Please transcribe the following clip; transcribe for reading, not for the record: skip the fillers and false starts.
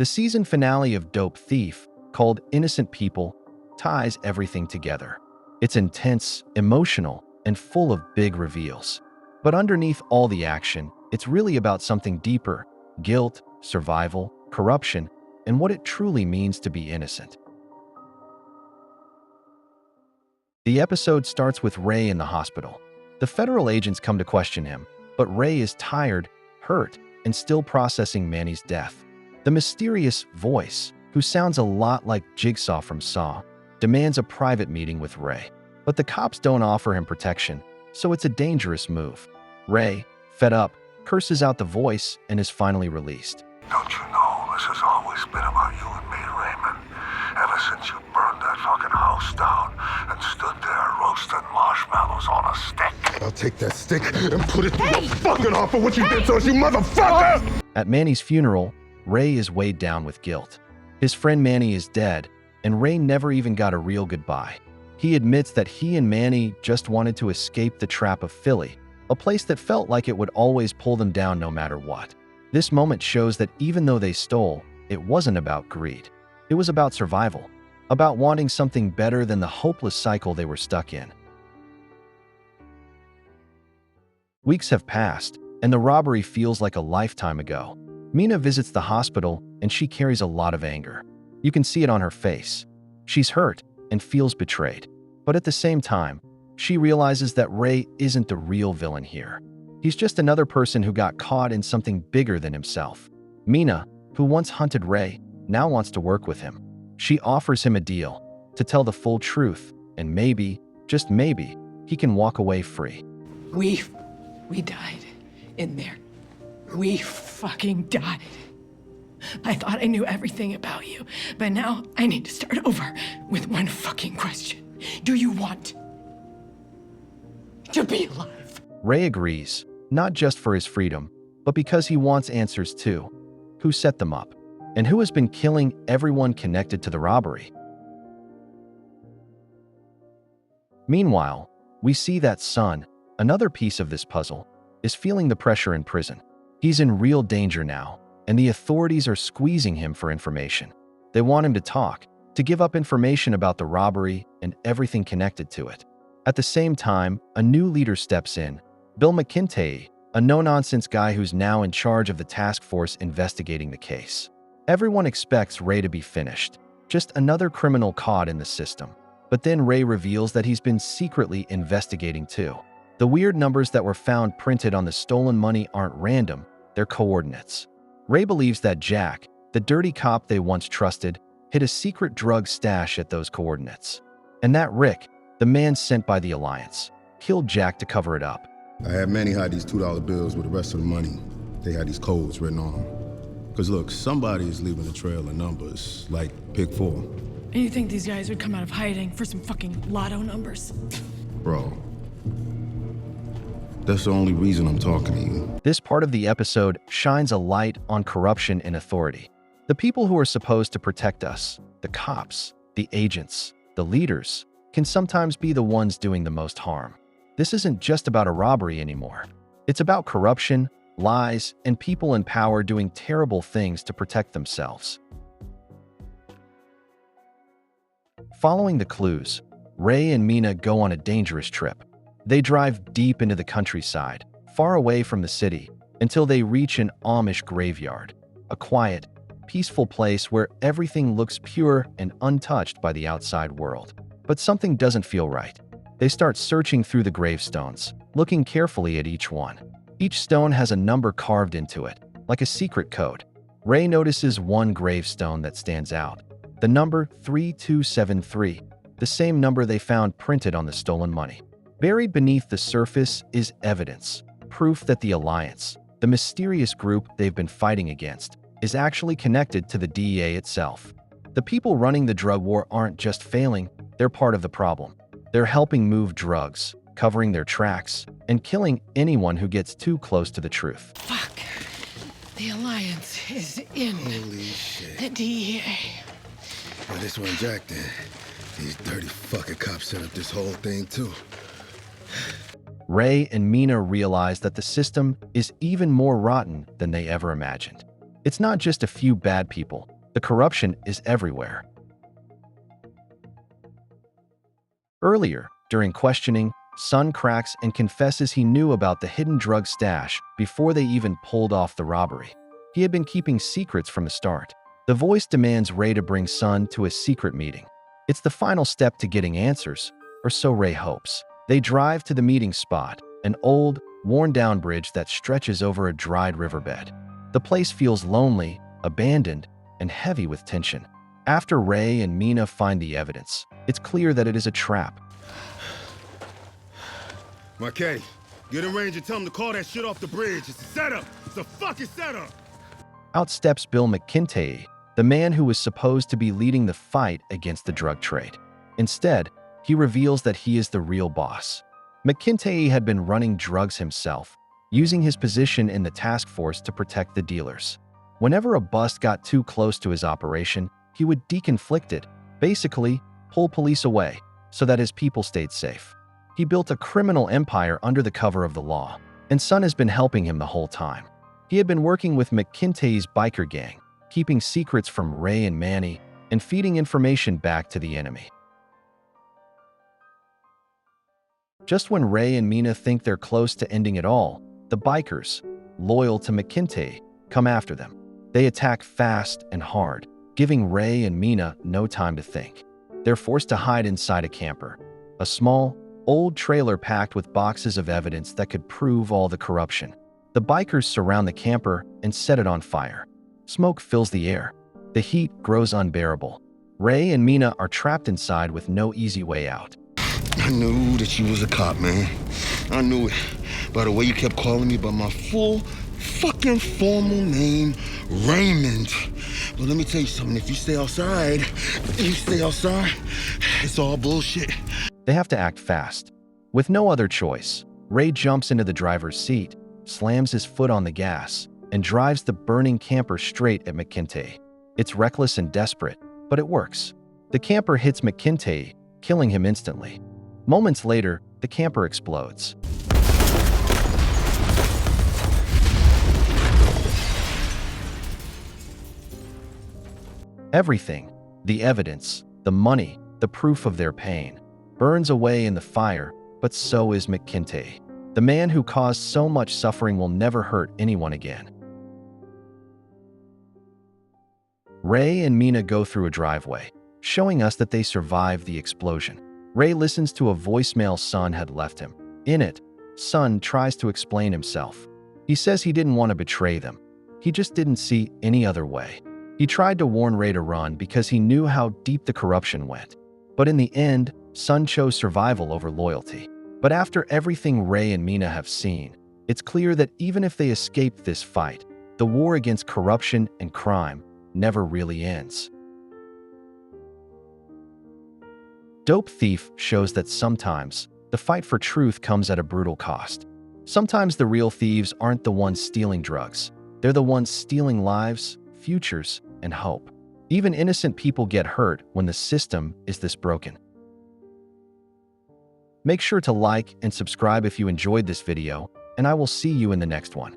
The season finale of Dope Thief, called Innocent People, ties everything together. It's intense, emotional, and full of big reveals. But underneath all the action, it's really about something deeper: guilt, survival, corruption, and what it truly means to be innocent. The episode starts with Ray in the hospital. The federal agents come to question him, but Ray is tired, hurt, and still processing Manny's death. The mysterious voice, who sounds a lot like Jigsaw from Saw, demands a private meeting with Ray. But the cops don't offer him protection, so it's a dangerous move. Ray, fed up, curses out the voice and is finally released. Don't you know this has always been about you and me, Raymond? Ever since you burned that fucking house down and stood there roasting marshmallows on a stick. I'll take that stick and put it through your fucking heart for what you did to us, you motherfucker! At Manny's funeral, Ray is weighed down with guilt. His friend Manny is dead, and Ray never even got a real goodbye. He admits that he and Manny just wanted to escape the trap of Philly, a place that felt like it would always pull them down no matter what. This moment shows that even though they stole, it wasn't about greed. It was about survival, about wanting something better than the hopeless cycle they were stuck in. Weeks have passed, and the robbery feels like a lifetime ago. Mina visits the hospital, and she carries a lot of anger. You can see it on her face. She's hurt and feels betrayed. But at the same time, she realizes that Ray isn't the real villain here. He's just another person who got caught in something bigger than himself. Mina, who once hunted Ray, now wants to work with him. She offers him a deal to tell the full truth, and maybe, just maybe, he can walk away free. We died in there. We fucking died. I thought I knew everything about you, but now I need to start over with one fucking question. Do you want to be alive? Ray agrees, not just for his freedom, but because he wants answers too. Who set them up? And who has been killing everyone connected to the robbery? Meanwhile, we see that Son, another piece of this puzzle, is feeling the pressure in prison. He's in real danger now, and the authorities are squeezing him for information. They want him to talk, to give up information about the robbery and everything connected to it. At the same time, a new leader steps in, Bill McKinty, a no-nonsense guy who's now in charge of the task force investigating the case. Everyone expects Ray to be finished, just another criminal caught in the system. But then Ray reveals that he's been secretly investigating too. The weird numbers that were found printed on the stolen money aren't random, they're coordinates. Ray believes that Jack, the dirty cop they once trusted, hid a secret drug stash at those coordinates. And that Rick, the man sent by the Alliance, killed Jack to cover it up. I had Manny hide these $2 bills with the rest of the money. They had these codes written on them. Because look, somebody is leaving a trail of numbers, like Pick 4. And you think these guys would come out of hiding for some fucking lotto numbers? Bro, that's the only reason I'm talking to you. This part of the episode shines a light on corruption and authority. The people who are supposed to protect us, the cops, the agents, the leaders, can sometimes be the ones doing the most harm. This isn't just about a robbery anymore. It's about corruption, lies, and people in power doing terrible things to protect themselves. Following the clues, Ray and Mina go on a dangerous trip. They drive deep into the countryside, far away from the city, until they reach an Amish graveyard, a quiet, peaceful place where everything looks pure and untouched by the outside world. But something doesn't feel right. They start searching through the gravestones, looking carefully at each one. Each stone has a number carved into it, like a secret code. Ray notices one gravestone that stands out, the number 3273, the same number they found printed on the stolen money. Buried beneath the surface is evidence, proof that the Alliance, the mysterious group they've been fighting against, is actually connected to the DEA itself. The people running the drug war aren't just failing, they're part of the problem. They're helping move drugs, covering their tracks, and killing anyone who gets too close to the truth. Fuck. The Alliance is in Holy shit. the DEA. Well, this one Jack did. These dirty fucking cops set up this whole thing too. Ray and Mina realize that the system is even more rotten than they ever imagined. It's not just a few bad people. The corruption is everywhere. Earlier, during questioning, Sun cracks and confesses he knew about the hidden drug stash before they even pulled off the robbery. He had been keeping secrets from the start. The voice demands Ray to bring Sun to a secret meeting. It's the final step to getting answers, or so Ray hopes. They drive to the meeting spot, an old, worn-down bridge that stretches over a dried riverbed. The place feels lonely, abandoned, and heavy with tension. After Ray and Mina find the evidence, it's clear that it is a trap. McKinty, get in range and tell him to call that shit off the bridge. It's a setup. It's a fucking setup. Out steps Bill McKinty, the man who was supposed to be leading the fight against the drug trade. Instead, he reveals that he is the real boss. McKinty had been running drugs himself, using his position in the task force to protect the dealers. Whenever a bust got too close to his operation, he would deconflict it, basically pull police away, so that his people stayed safe. He built a criminal empire under the cover of the law, and Sun has been helping him the whole time. He had been working with McKinty's biker gang, keeping secrets from Ray and Manny, and feeding information back to the enemy. Just when Ray and Mina think they're close to ending it all, the bikers, loyal to McKinty, come after them. They attack fast and hard, giving Ray and Mina no time to think. They're forced to hide inside a camper, a small, old trailer packed with boxes of evidence that could prove all the corruption. The bikers surround the camper and set it on fire. Smoke fills the air. The heat grows unbearable. Ray and Mina are trapped inside with no easy way out. I knew that you was a cop, man. I knew it. By the way you kept calling me by my full fucking formal name, Raymond. But let me tell you something. If you stay outside, it's all bullshit. They have to act fast. With no other choice, Ray jumps into the driver's seat, slams his foot on the gas, and drives the burning camper straight at McKinty. It's reckless and desperate, but it works. The camper hits McKinty, killing him instantly. Moments later, the camper explodes. Everything, the evidence, the money, the proof of their pain, burns away in the fire, but so is McKinty. The man who caused so much suffering will never hurt anyone again. Ray and Mina go through a driveway, showing us that they survived the explosion. Ray listens to a voicemail Sun had left him. In it, Sun tries to explain himself. He says he didn't want to betray them. He just didn't see any other way. He tried to warn Ray to run because he knew how deep the corruption went. But in the end, Sun chose survival over loyalty. But after everything Ray and Mina have seen, it's clear that even if they escape this fight, the war against corruption and crime never really ends. Dope Thief shows that sometimes the fight for truth comes at a brutal cost. Sometimes the real thieves aren't the ones stealing drugs. They're the ones stealing lives, futures, and hope. Even innocent people get hurt when the system is this broken. Make sure to like and subscribe if you enjoyed this video, and I will see you in the next one.